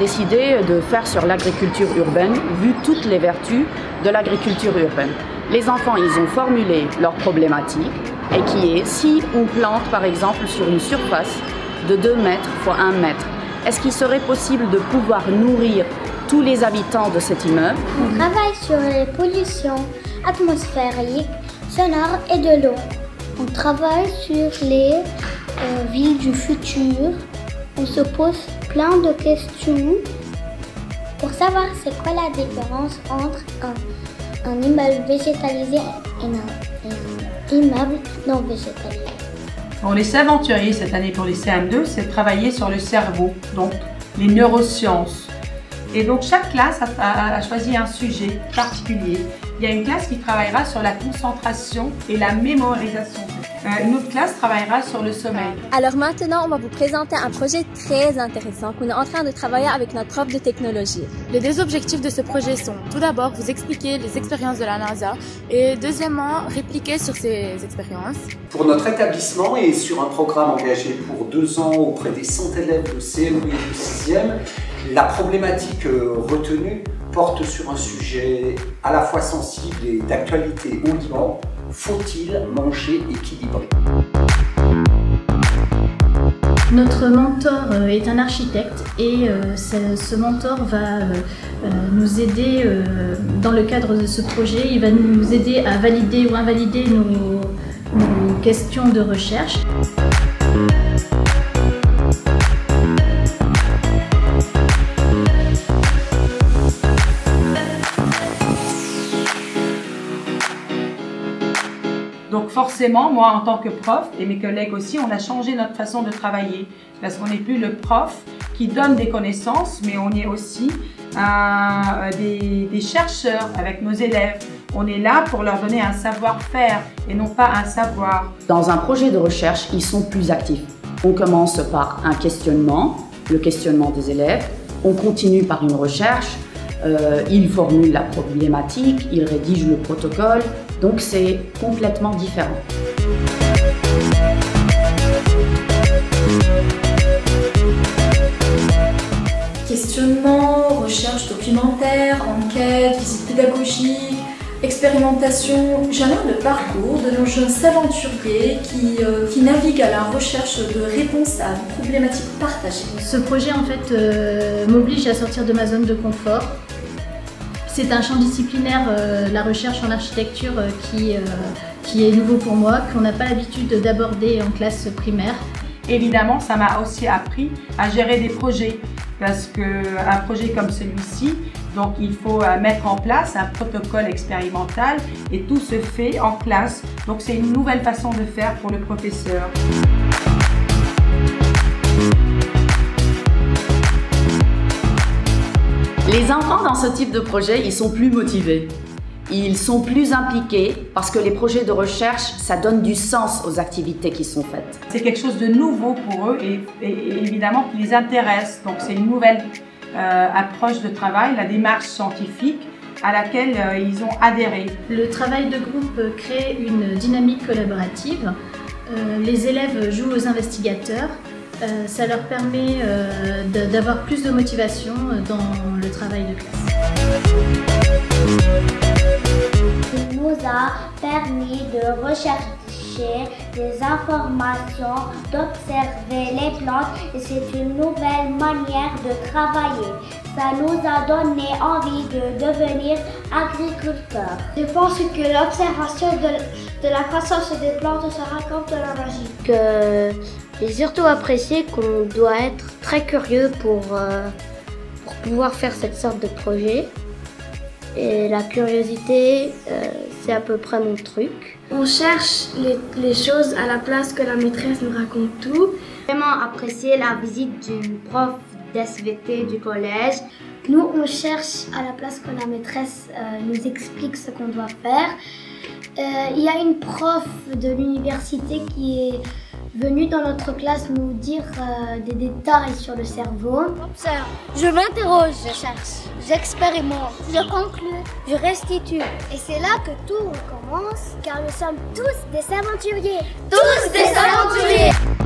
décidé de faire sur l'agriculture urbaine, vu toutes les vertus de l'agriculture urbaine. Les enfants, ils ont formulé leur problématique, et qui est, si on plante par exemple sur une surface de 2 mètres x 1 mètre, est-ce qu'il serait possible de pouvoir nourrir tous les habitants de cet immeuble? On travaille sur les pollutions atmosphériques, sonores et de l'eau. On travaille sur les villes du futur. On se pose plein de questions pour savoir c'est quoi la différence entre un immeuble végétalisé et un immeuble non végétalisé. Bon, les aventuriers cette année pour les CM2, c'est de travailler sur le cerveau, donc les neurosciences. Et donc chaque classe a choisi un sujet particulier. Il y a une classe qui travaillera sur la concentration et la mémorisation. Une autre classe travaillera sur le sommeil. Alors maintenant, on va vous présenter un projet très intéressant qu'on est en train de travailler avec notre prof de technologie. Les 2 objectifs de ce projet sont, tout d'abord, vous expliquer les expériences de la NASA et deuxièmement, répliquer sur ces expériences. Pour notre établissement et sur un programme engagé pour 2 ans auprès des 100 élèves de CM1 et de 6e, la problématique retenue porte sur un sujet à la fois sensible et d'actualité au Liban. Faut-il manger équilibré? Notre mentor est un architecte et ce mentor va nous aider dans le cadre de ce projet. Il va nous aider à valider ou invalider nos questions de recherche. Donc forcément, moi en tant que prof et mes collègues aussi, on a changé notre façon de travailler parce qu'on n'est plus le prof qui donne des connaissances, mais on est aussi des chercheurs avec nos élèves. On est là pour leur donner un savoir-faire et non pas un savoir. Dans un projet de recherche, ils sont plus actifs. On commence par un questionnement, le questionnement des élèves. On continue par une recherche. Ils formulent la problématique, ils rédigent le protocole. Donc c'est complètement différent. Questionnement, recherche documentaire, enquête, visite pédagogique, expérimentation. Jalin le parcours de nos jeunes aventuriers qui naviguent à la recherche de réponses à des problématiques partagées. Ce projet en fait m'oblige à sortir de ma zone de confort. C'est un champ disciplinaire, la recherche en architecture, qui est nouveau pour moi, qu'on n'a pas l'habitude d'aborder en classe primaire. Évidemment, ça m'a aussi appris à gérer des projets, parce qu'un projet comme celui-ci, donc il faut mettre en place un protocole expérimental et tout se fait en classe. Donc c'est une nouvelle façon de faire pour le professeur. Les enfants dans ce type de projet, ils sont plus motivés. Ils sont plus impliqués parce que les projets de recherche, ça donne du sens aux activités qui sont faites. C'est quelque chose de nouveau pour eux et évidemment qui les intéresse. Donc c'est une nouvelle approche de travail, la démarche scientifique à laquelle ils ont adhéré. Le travail de groupe crée une dynamique collaborative. Les élèves jouent aux investigateurs. Ça leur permet d'avoir plus de motivation dans le travail de classe. Il nous a permis de rechercher des informations, d'observer les plantes et c'est une nouvelle manière de travailler. Ça nous a donné envie de devenir agriculteurs. Je pense que l'observation de la croissance des plantes sera comme de la magie. J'ai surtout apprécié qu'on doit être très curieux pour pouvoir faire cette sorte de projet. Et la curiosité, c'est à peu près mon truc. On cherche les choses à la place que la maîtresse nous raconte tout. J'ai vraiment apprécié la visite du prof d'SVT du collège. Nous, on cherche à la place que la maîtresse nous explique ce qu'on doit faire. Il y a une prof de l'université qui est venue dans notre classe nous dire des détails sur le cerveau. J'observe, je m'interroge, je cherche, j'expérimente, je conclue, je restitue. Et c'est là que tout recommence, car nous sommes tous des aventuriers. Tous des aventuriers!